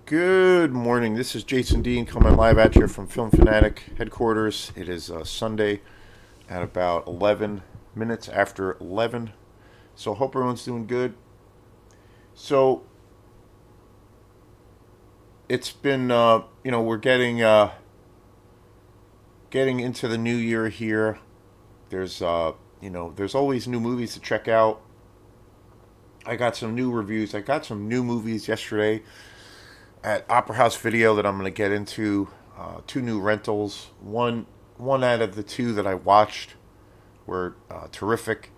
Good morning. This is Jason Dean coming live at you from Film Fanatic headquarters. It is Sunday at about 11 minutes after 11. So, hope everyone's doing good. So, it's been, we're getting into the new year here. There's, there's always new movies to check out. I got some new reviews. I got some new movies yesterday at Opera House Video that I'm going to get into. Two new rentals. One out of the two that I watched were terrific,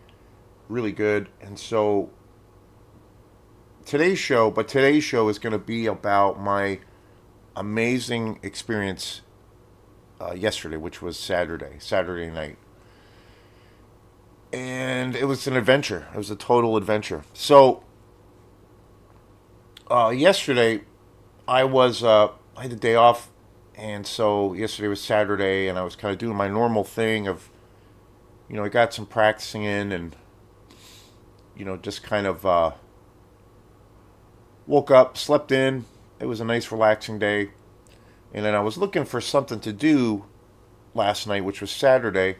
really good. And so today's show is going to be about my amazing experience yesterday, which was Saturday night. And it was an adventure. It was a total adventure. So yesterday I had the day off, and so yesterday was Saturday, and I was kind of doing my normal thing of, I got some practicing in, and just kind of woke up, slept in. It was a nice, relaxing day, and then I was looking for something to do last night, which was Saturday,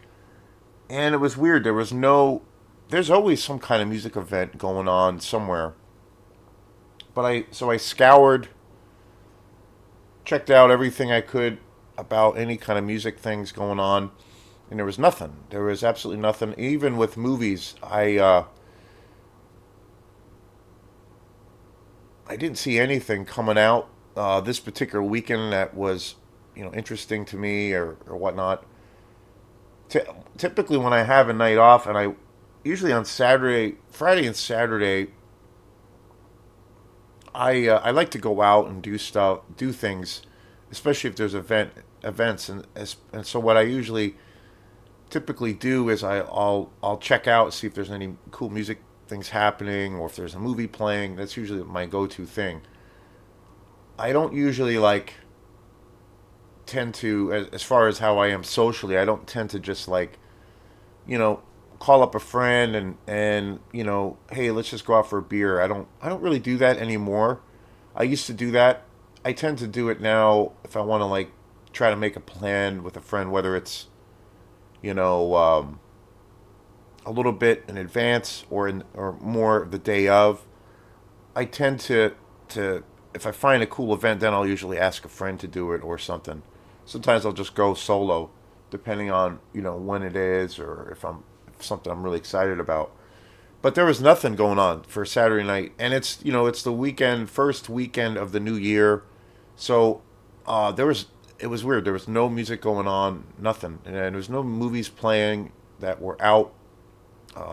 and it was weird. There's always some kind of music event going on somewhere, but I scoured, checked out everything I could about any kind of music things going on, and there was nothing. There was absolutely nothing. Even with movies, I didn't see anything coming out this particular weekend that was interesting to me or whatnot. Typically, when I have a night off, and I usually on Friday and Saturday, I like to go out and do things, especially if there's events, and so what I usually typically do is I'll check out, see if there's any cool music things happening, or if there's a movie playing. That's usually my go-to thing. I don't usually tend to, as far as how I am socially, I don't tend to just you know call up a friend and hey, let's just go out for a beer. I don't really do that anymore. I used to do that. I tend to do it now if I want to try to make a plan with a friend, whether it's you know a little bit in advance or more the day of. I tend to if I find a cool event, then I'll usually ask a friend to do it or something. Sometimes I'll just go solo, depending on when it is, or if something I'm really excited about. But there was nothing going on for Saturday night, and it's the first weekend of the new year, so it was weird. There was no music going on, nothing, and there was no movies playing that were out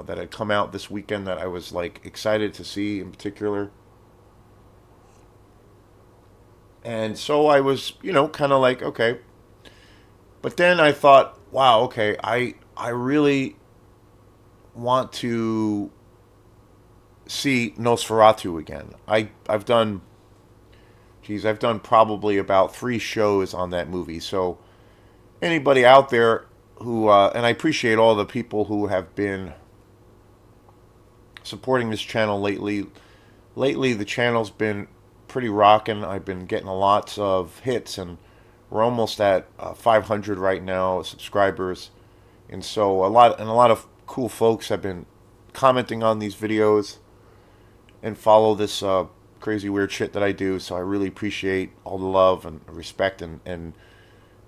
that had come out this weekend that I was excited to see in particular. And so I was, kind of okay. But then I thought, wow, okay, I really want to see Nosferatu again. I've done probably about 3 shows on that movie. So anybody out there who, and I appreciate all the people who have been supporting this channel lately. Lately, the channel's been pretty rocking. I've been getting lots of hits, and we're almost at 500 right now subscribers, and so a lot of cool folks have been commenting on these videos and follow this crazy weird shit that I do. So I really appreciate all the love and respect and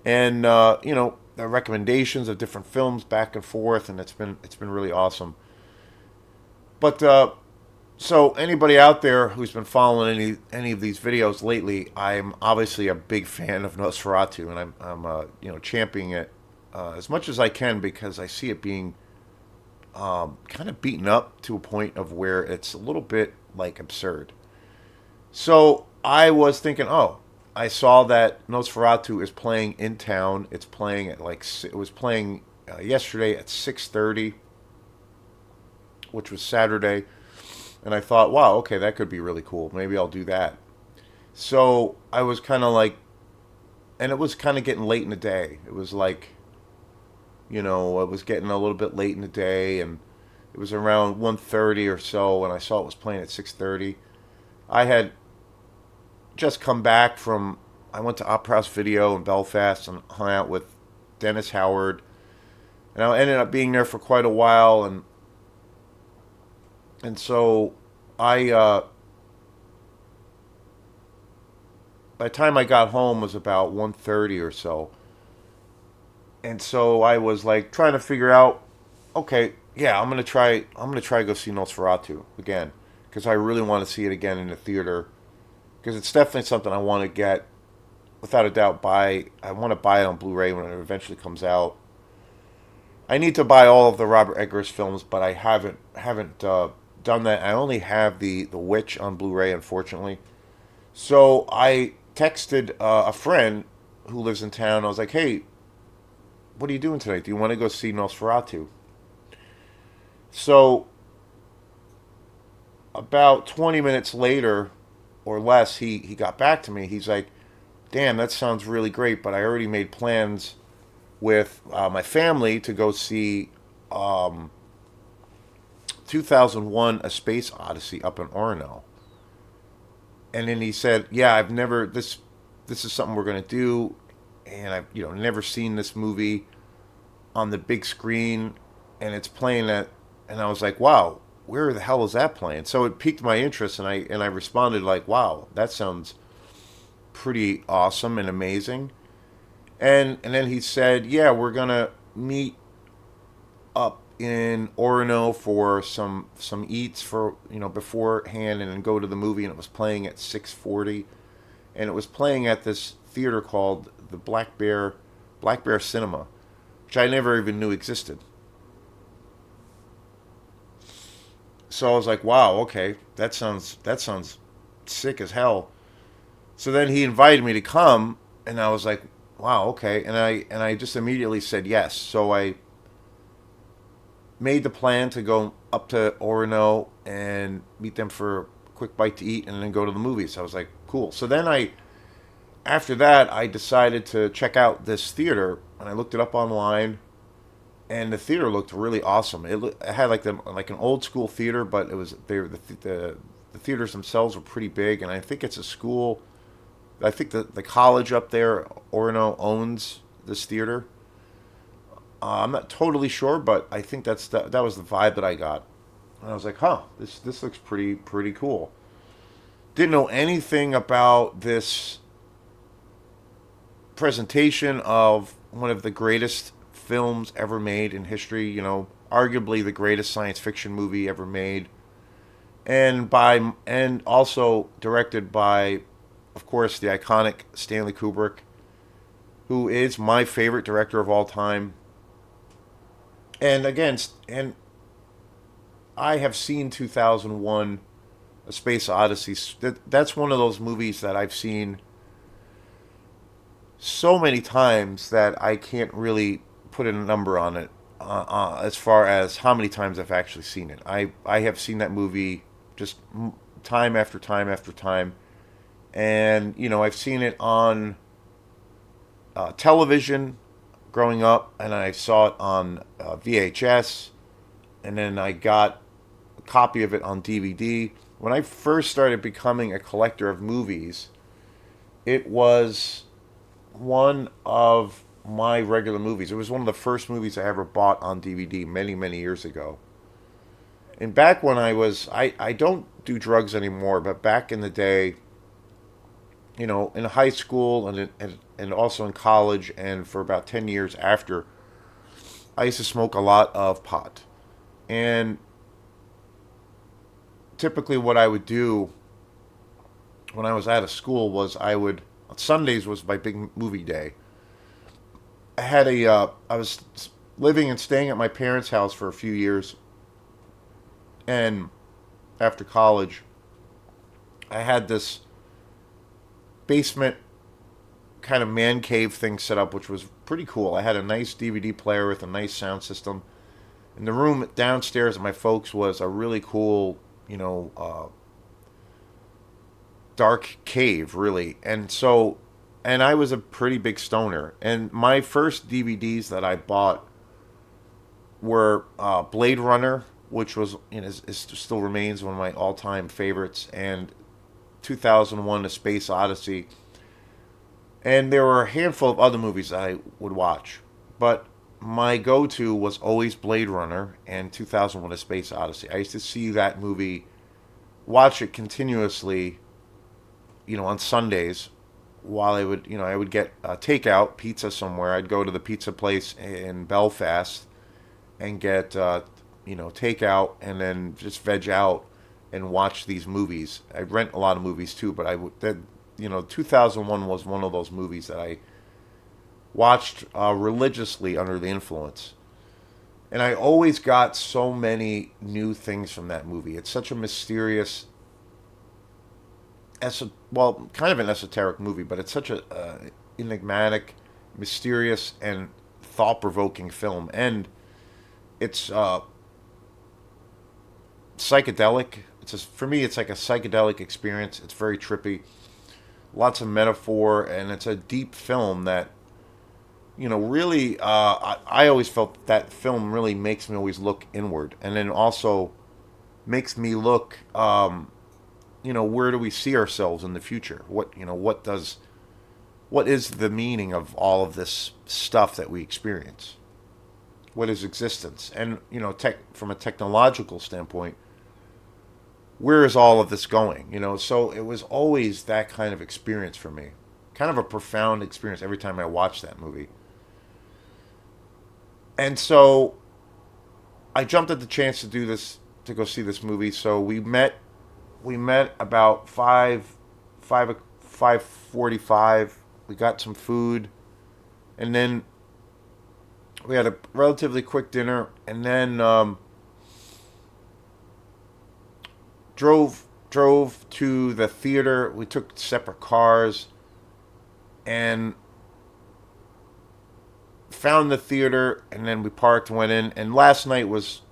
the recommendations of different films back and forth, and it's been really awesome. But so anybody out there who's been following any of these videos lately, I'm obviously a big fan of Nosferatu, and I'm championing it as much as I can, because I see it being kind of beaten up to a point of where it's a little bit absurd. So I was thinking, oh, I saw that Nosferatu is playing in town. It's playing at it was playing yesterday at 6:30, which was Saturday. And I thought, wow, okay, that could be really cool. Maybe I'll do that. So I was kind of and it was kind of getting late in the day. It was it was getting a little bit late in the day, and it was around 1:30 or so when I saw it was playing at 6:30. I had just come back from. I went to Opera House Video in Belfast and hung out with Dennis Howard, and I ended up being there for quite a while, and so I by the time I got home was about 1:30 or so, and so I was like trying to figure out, okay, yeah, I'm gonna try to go see Nosferatu again because I really want to see it again in the theater because it's definitely something I want to get without a doubt buy. I want to buy it on Blu-ray when it eventually comes out. I need to buy all of the Robert Eggers films, but I haven't done that. I only have the Witch on Blu-ray, unfortunately. So I texted a friend who lives in town. I was like, "Hey, what are you doing tonight? Do you want to go see Nosferatu?" So about 20 minutes later or less, he got back to me. He's like, "Damn, that sounds really great, but I already made plans with my family to go see um, 2001: A Space Odyssey up in Orono." And then he said, "Yeah, I've never this. This is something we're gonna do, and I've never seen this movie on the big screen, and it's playing at." And I was like, "Wow, where the hell is that playing?" So it piqued my interest, and I responded like, "Wow, that sounds pretty awesome and amazing." And then he said, "Yeah, we're gonna meet up in Orono for some eats for beforehand, and then go to the movie." And it was playing at 6:40, and it was playing at this theater called the Black Bear Cinema, which I never even knew existed. So I was like, "Wow, okay, that sounds sick as hell." So then he invited me to come, and I was like, "Wow, okay," and I just immediately said yes. So I made the plan to go up to Orono and meet them for a quick bite to eat, and then go to the movies. I was like, "Cool." So then after that, I decided to check out this theater, and I looked it up online, and the theater looked really awesome. It had like an old school theater, but it was the theaters themselves were pretty big, and I think it's a school. I think the college up there, Orono, owns this theater. I'm not totally sure, but I think that was the vibe that I got. And I was like, "Huh, this looks pretty cool." Didn't know anything about this presentation of one of the greatest films ever made in history. Arguably the greatest science fiction movie ever made, and also directed by, of course, the iconic Stanley Kubrick, who is my favorite director of all time. And I have seen 2001: A Space Odyssey. That's one of those movies that I've seen so many times that I can't really put a number on it, as far as how many times I've actually seen it. I have seen that movie just time after time after time, and I've seen it on television growing up, and I saw it on VHS, and then I got a copy of it on DVD. When I first started becoming a collector of movies, it was one of my regular movies. It was one of the first movies I ever bought on DVD many, many years ago. And back when I don't do drugs anymore, but back in the day, in high school and also in college, and for about 10 years after, I used to smoke a lot of pot. And typically what I would do when I was out of school was Sundays was my big movie day. I was living and staying at my parents' house for a few years, and after college, I had this basement kind of man cave thing set up, which was pretty cool. I had a nice DVD player with a nice sound system. And the room downstairs at my folks was a really cool, dark cave, really. And I was a pretty big stoner. And my first DVDs that I bought were Blade Runner, which was, still remains one of my all-time favorites, and 2001: A Space Odyssey, and there were a handful of other movies that I would watch, but my go-to was always Blade Runner and 2001: A Space Odyssey. I used to see that movie, watch it continuously, on Sundays while I would get takeout pizza somewhere. I'd go to the pizza place in Belfast and get, takeout and then just veg out and watch these movies. I rent a lot of movies too, but 2001 was one of those movies that I watched religiously under the influence. And I always got so many new things from that movie. It's such a mysterious, kind of an esoteric movie, but it's such a enigmatic, mysterious, and thought-provoking film. And it's psychedelic. For me, it's like a psychedelic experience. It's very trippy, lots of metaphor, and it's a deep film that really, I always felt that film really makes me always look inward, and then also makes me look, where do we see ourselves in the future? What is the meaning of all of this stuff that we experience? What is existence? And from a technological standpoint, where is all of this going? So it was always that kind of experience for me, kind of a profound experience every time I watched that movie. And so I jumped at the chance to do this, to go see this movie. So we met about 5:45. We got some food, and then we had a relatively quick dinner, and then drove to the theater. We took separate cars and found the theater, and then we parked, went in. And last night was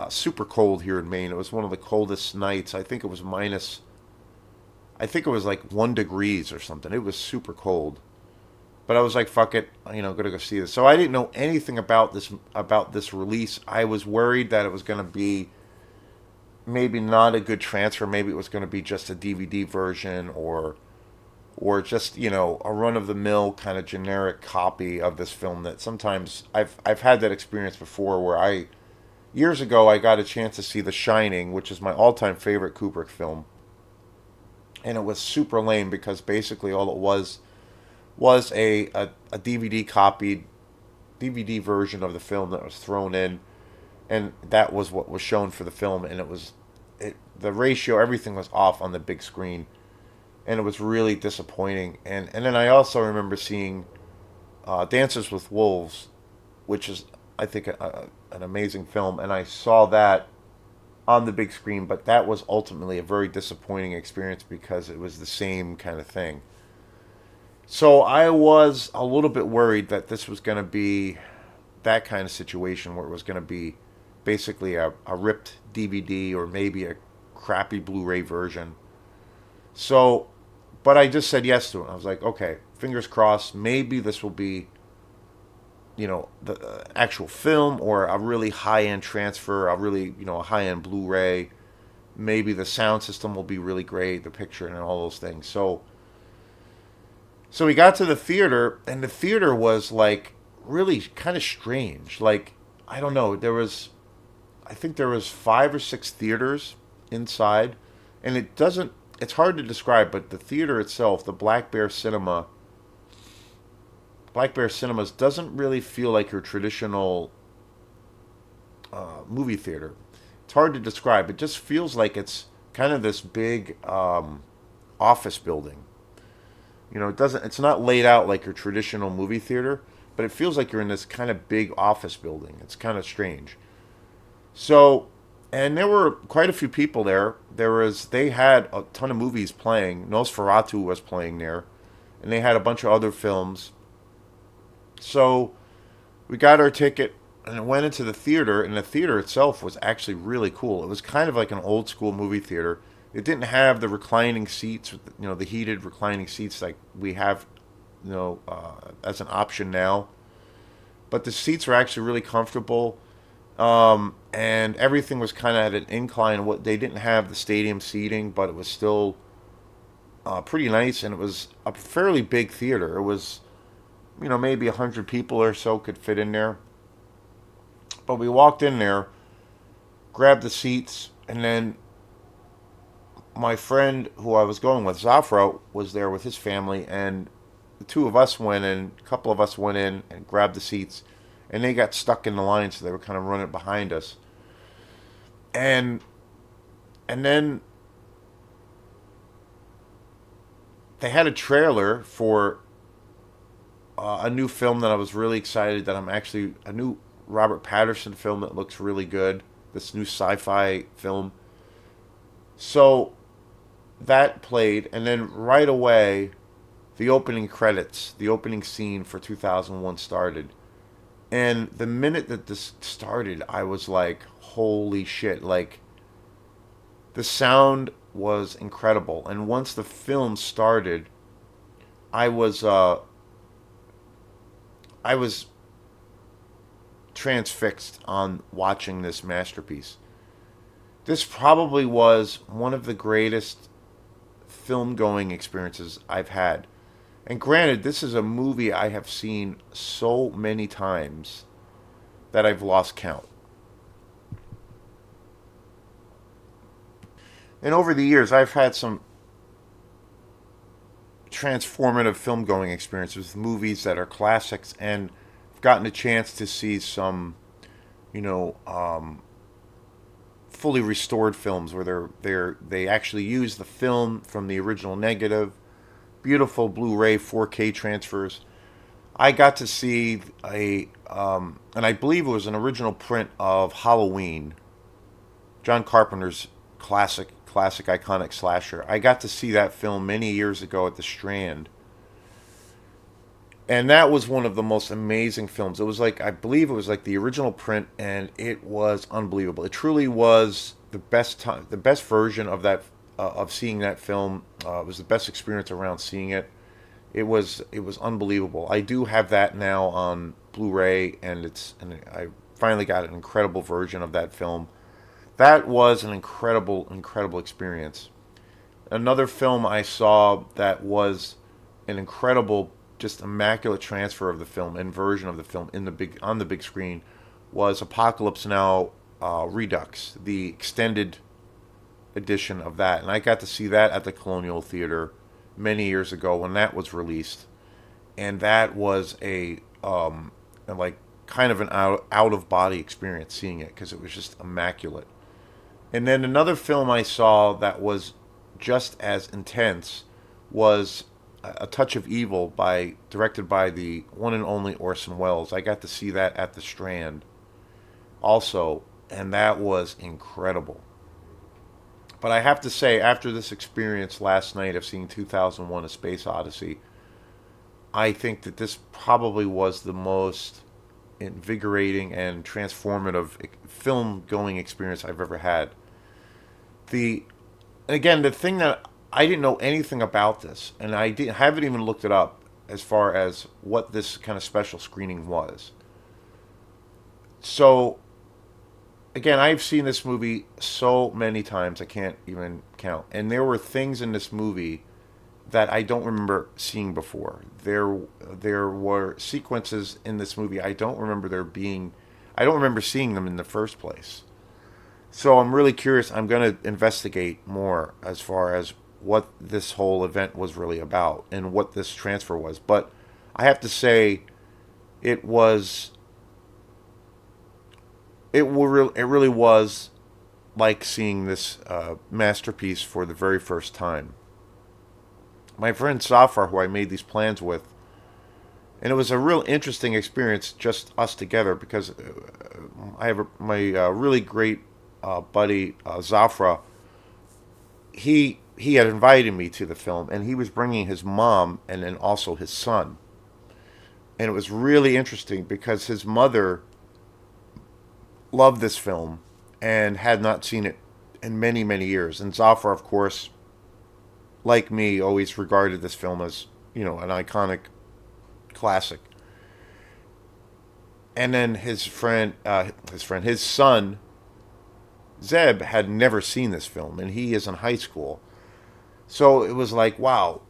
super cold here in Maine. It was one of the coldest nights. I think it was minus. I think it was like 1 degrees or something. It was super cold. But I was like, "Fuck it, gonna go see this." So I didn't know anything about this release. I was worried that it was gonna be maybe not a good transfer. Maybe it was gonna be just a DVD version, or just a run of the mill kind of generic copy of this film. That sometimes I've had that experience before, where years ago I got a chance to see The Shining, which is my all time favorite Kubrick film, and it was super lame because basically all it was a DVD copied DVD version of the film that was thrown in, and that was what was shown for the film, and the ratio, everything was off on the big screen, and it was really disappointing. And then I also remember seeing Dances with Wolves, which is, I think, an amazing film, and I saw that on the big screen, but that was ultimately a very disappointing experience because it was the same kind of thing. So I was a little bit worried that this was going to be that kind of situation where it was going to be basically a ripped DVD or maybe a crappy Blu-ray version. So, but I just said yes to it. I was like, okay, fingers crossed. Maybe this will be, the actual film, or a really high-end transfer, a really, a high-end Blu-ray. Maybe the sound system will be really great, the picture and all those things. So we got to the theater, and the theater was like really kind of strange. Like, I don't know, I think there was 5 or 6 theaters inside, and it's hard to describe, but the theater itself, the Black Bear Cinemas doesn't really feel like your traditional movie theater. It's hard to describe. It just feels like it's kind of this big office building. It's not laid out like your traditional movie theater, but it feels like you're in this kind of big office building. It's kind of strange. So, and there were quite a few people there. They had a ton of movies playing. Nosferatu was playing there, and they had a bunch of other films. So, we got our ticket and went into the theater, and the theater itself was actually really cool. It was kind of like an old school movie theater. It didn't have the reclining seats, the heated reclining seats like we have, as an option now. But the seats were actually really comfortable, and everything was kind of at an incline. What they didn't have the stadium seating, but it was still pretty nice, and it was a fairly big theater. It was, maybe 100 people or so could fit in there. But we walked in there, grabbed the seats, and then my friend who I was going with, Zafra, was there with his family, and the two of us went in, a couple of us went in and grabbed the seats, and they got stuck in the line, so they were kind of running behind us. And then they had a trailer for a new film that I was really excited that I'm actually a new Robert Patterson film that looks really good. This new sci-fi film. So that played, and then right away, the opening credits, the opening scene for 2001 started. And the minute that this started, I was like, holy shit. Like, the sound was incredible. And once the film started, I was, uh, I was transfixed on watching this masterpiece. This probably was one of the greatest film going experiences I've had. And granted, this is a movie I have seen so many times that I've lost count. And over the years, I've had some transformative film going experiences with movies that are classics, and I've gotten a chance to see some, you know, fully restored films where they actually use the film from the original negative, beautiful Blu-ray 4K transfers. I got to see and I believe it was an original print of Halloween, John Carpenter's classic, iconic slasher. I got to see that film many years ago at the Strand, and that was one of the most amazing films. It was like, I believe it was like the original print, and it was unbelievable. It truly was the best time, the best version of that of seeing that film. It was the best experience around seeing it. It was unbelievable. I do have that now on Blu-ray, and I finally got an incredible version of that film. That was an incredible experience. Another film I saw that was an incredible, just immaculate transfer of the film and version of the film in the big on the big screen was Apocalypse Now Redux, the extended edition of that, and I got to see that at the Colonial Theater many years ago when that was released, and that was like kind of an out of body experience seeing it because it was just immaculate. And then another film I saw that was just as intense was A Touch of Evil, directed by the one and only Orson Welles. I got to see that at the Strand also, and that was incredible. But I have to say, after this experience last night of seeing 2001: A Space Odyssey, I think that this probably was the most invigorating and transformative film going experience I've ever had. The Again, the thing that I didn't know anything about this, and haven't even looked it up as far as what this kind of special screening was. So again, I've seen this movie so many times I can't even count, and there were things in this movie that I don't remember seeing before. There were sequences in this movie I don't remember seeing them in the first place. So I'm really curious. I'm going to investigate more as far as what this whole event was really about and what this transfer was. But I have to say, it was it really was like seeing this masterpiece for the very first time. My friend Safar, who I made these plans with, and it was a real interesting experience, just us together, because I have my really great buddy Zafra. He had invited me to the film, and he was bringing his mom and then also his son. And it was really interesting because his mother loved this film and had not seen it in many years. And Zafar, of course, like me, always regarded this film as, an iconic classic. And then his son, Zeb, had never seen this film, and he is in high school. So it was like, wow.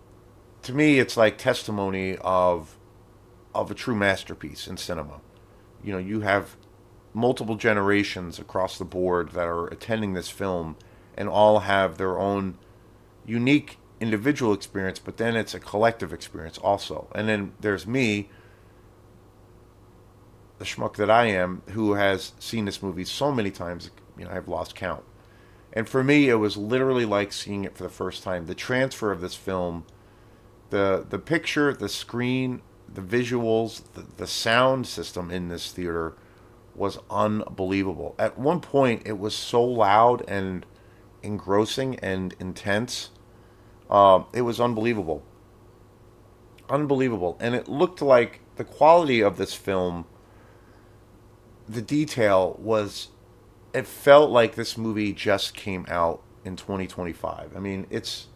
To me, it's like testimony of a true masterpiece in cinema. You know, you have multiple generations across the board that are attending this film and all have their own unique individual experience, but then it's a collective experience also. And then there's me, the schmuck that I am, who has seen this movie so many times, you know, I've lost count. And for me, it was literally like seeing it for the first time. The transfer of this film, the picture, the screen, the visuals, the sound system in this theater was unbelievable. At one point, it was so loud and engrossing and intense. It was unbelievable, unbelievable, and it looked like the quality of this film, the detail was. It felt like this movie just came out in 2025. I mean, it's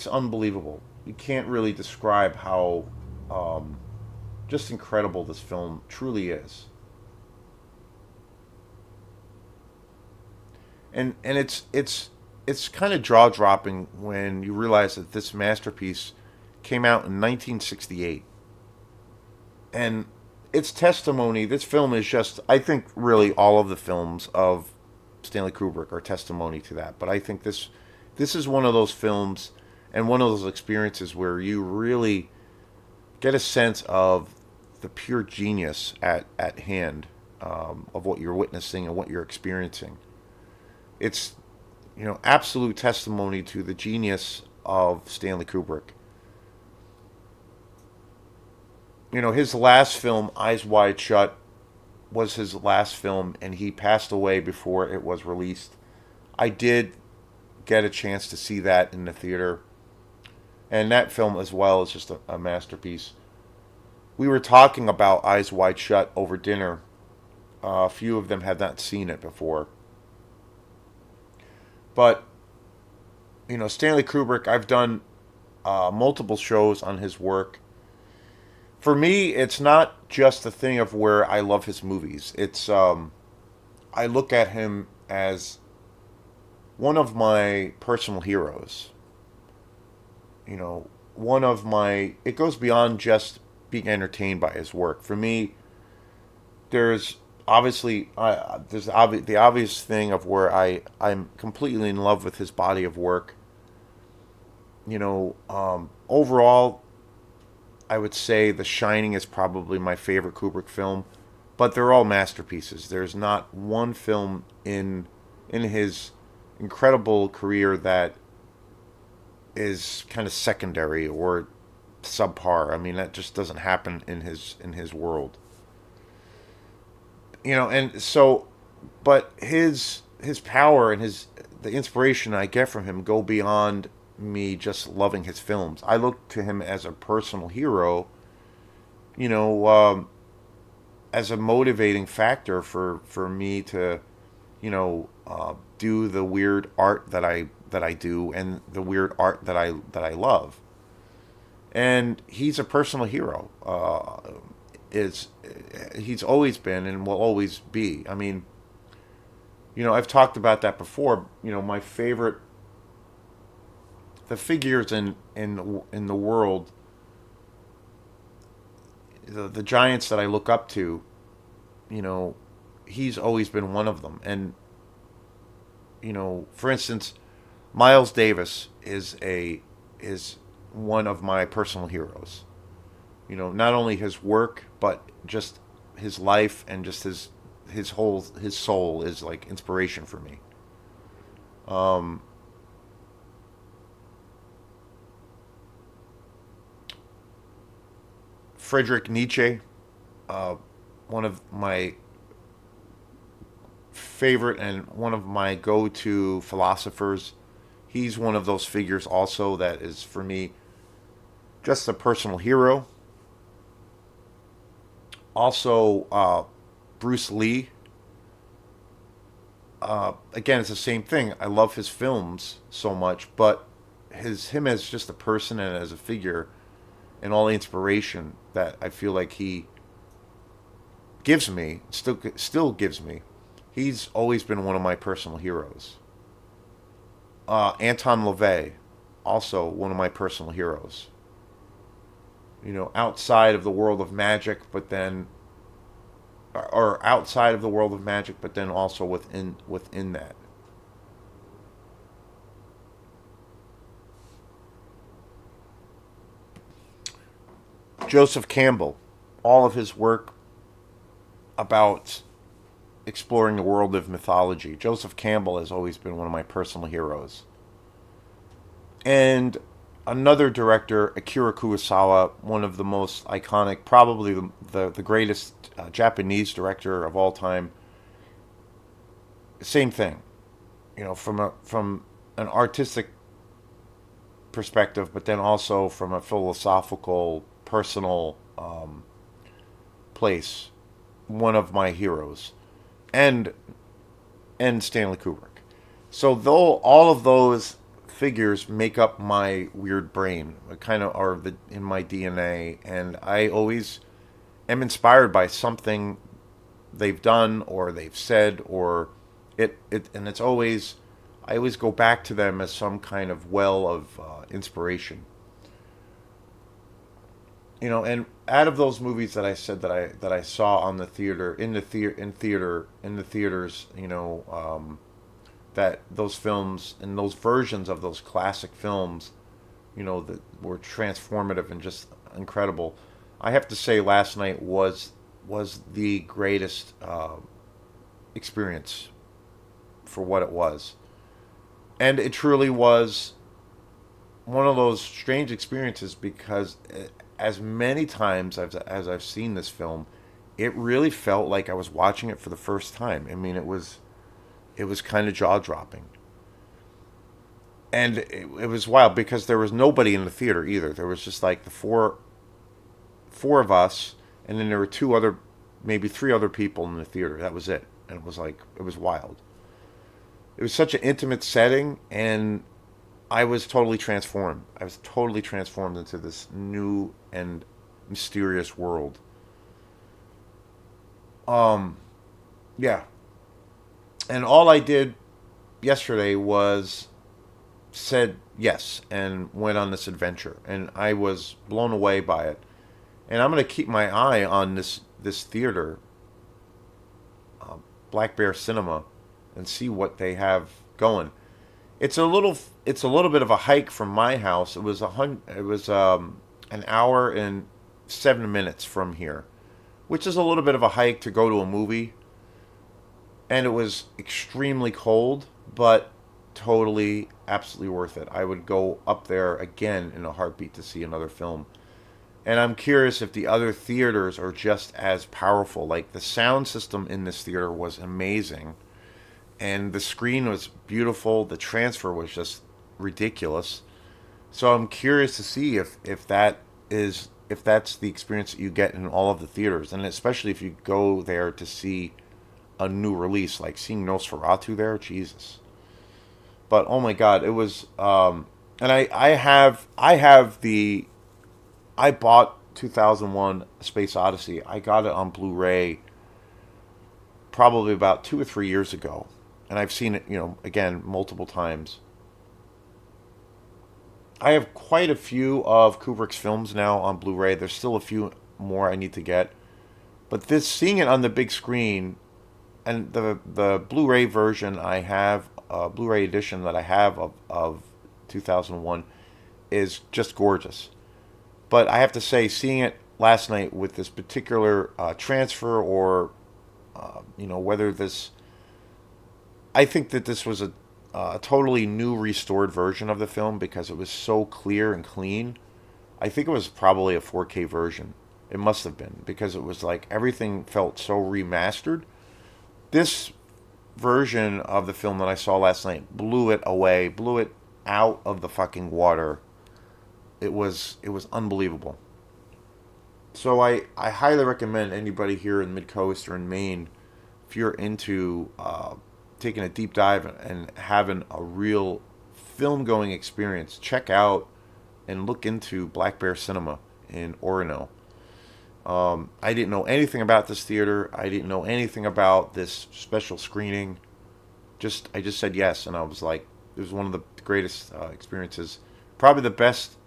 unbelievable. You can't really describe how just incredible this film truly is. And it's kind of jaw dropping when you realize that this masterpiece came out in 1968, and its testimony. This film is just, I think, really all of the films of Stanley Kubrick are testimony to that. But I think this is one of those films and one of those experiences where you really get a sense of the pure genius at hand, of what you're witnessing and what you're experiencing. It's, you know, absolute testimony to the genius of Stanley Kubrick. You know, his last film, Eyes Wide Shut, was his last film, and he passed away before it was released. I did get a chance to see that in the theater, and that film as well is just a masterpiece. We were talking about Eyes Wide Shut over dinner. A few of them had not seen it before, but you know, Stanley Kubrick. I've done multiple shows on his work. For me, it's not just a thing of where I love his movies. It's I look at him as one of my personal heroes. You know, one of my. It goes beyond just being entertained by his work. For me, there's obviously the obvious thing of where I'm completely in love with his body of work. You know, overall, I would say The Shining is probably my favorite Kubrick film, but they're all masterpieces. There's not one film in his incredible career that is kind of secondary or subpar. I mean, that just doesn't happen in his world. You know, and so, but his power and his the inspiration I get from him go beyond me just loving his films. I look to him as a personal hero, you know, as a motivating factor for me to, you know, do the weird art that I do and the weird art that I love. And he's a personal hero. Is He's always been and will always be. I mean, you know, I've talked about that before. You know, my favorite the figures in the world, the giants that I look up to. You know, he's always been one of them. And you know, for instance, Miles Davis is one of my personal heroes. You know, not only his work, but just his life and just his soul is like inspiration for me. Um, Friedrich Nietzsche, uh, one of my favorite and one of my go-to philosophers. He's one of those figures also that is for me just a personal hero. Also, Bruce Lee. Again, it's the same thing. I love his films so much, but him as just a person and as a figure, and all the inspiration that I feel like he gives me, still gives me. He's always been one of my personal heroes. Anton LaVey, also one of my personal heroes. Outside of the world of magic, but then, or outside of the world of magic, but then also within that. Joseph Campbell, all of his work about exploring the world of mythology. Joseph Campbell has always been one of my personal heroes. And another director, Akira Kurosawa, one of the most iconic, probably the greatest Japanese director of all time. Same thing, from an artistic perspective, but then also from a philosophical, personal place. One of my heroes, and Stanley Kubrick. So though all of those figures make up my weird brain, kind of are in my DNA, and I always am inspired by something they've done or they've said, or and it's always, I always go back to them as some kind of well of inspiration. And out of those movies that I said that I saw on the theater in the theaters, that those films and those versions of those classic films, that were transformative and just incredible. I have to say, last night was the greatest experience for what it was, and it truly was one of those strange experiences because as many times as I've seen this film, it really felt like I was watching it for the first time. I mean, it was kind of jaw dropping, and it was wild because there was nobody in the theater either. There was just like the four of us, and then there were two other, maybe three other people in the theater. That was it, and it was wild. It was such an intimate setting, and I was totally transformed. I was totally transformed into this new and mysterious world. Um, yeah. And all I did yesterday was said yes and went on this adventure, and I was blown away by it. And I'm going to keep my eye on this theater, uh, Black Bear Cinema, and see what they have going. It's a little bit of a hike from my house. It was an hour and 7 minutes from here, which is a little bit of a hike to go to a movie. And it was extremely cold, but totally, absolutely worth it. I would go up there again in a heartbeat to see another film. And I'm curious if the other theaters are just as powerful. Like, the sound system in this theater was amazing, and the screen was beautiful. The transfer was just ridiculous. So I'm curious to see if that's the experience that you get in all of the theaters, and especially if you go there to see a new release, like seeing Nosferatu there. Jesus. But oh my God, it was. And I bought 2001: Space Odyssey. I got it on Blu-ray probably about 2 or 3 years ago, and I've seen it, again multiple times. I have quite a few of Kubrick's films now on Blu-ray. There's still a few more I need to get, but this seeing it on the big screen, and the Blu-ray version I have, Blu-ray edition that I have of 2001 is just gorgeous. But I have to say, seeing it last night with this particular transfer, or whether this, I think that this was a totally new, restored version of the film because it was so clear and clean. I think it was probably a 4K version. It must have been because it was like everything felt so remastered. This version of the film that I saw last night blew it away, blew it out of the fucking water. It was unbelievable. So I highly recommend anybody here in Mid Coast or in Maine, if you're into taking a deep dive and having a real film going experience, check out and look into Black Bear Cinema in Orono. I didn't know anything about this theater. I didn't know anything about this special screening. I just said yes, and I was like, It was one of the greatest experiences. Probably the best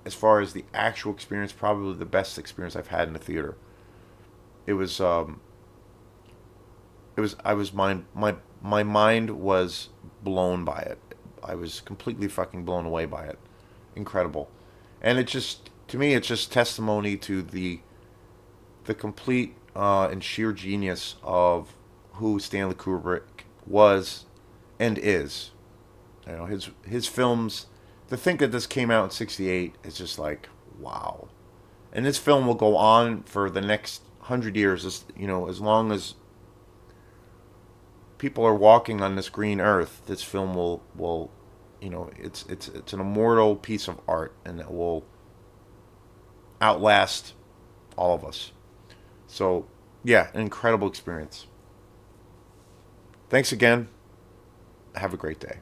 as far as the actual experience. Probably the best experience I've had in the theater. It was. It was. I was my mind was blown by it. I was completely fucking blown away by it. Incredible, and it just to me it's just testimony to the complete and sheer genius of who Stanley Kubrick was and is. You know, his films. To think that this came out in '68 is just like wow, and this film will go on for the next 100 years. You know, as long as people are walking on this green earth, this film will you know it's an immortal piece of art, and it will outlast all of us. So yeah, an incredible experience. Thanks again. Have a great day.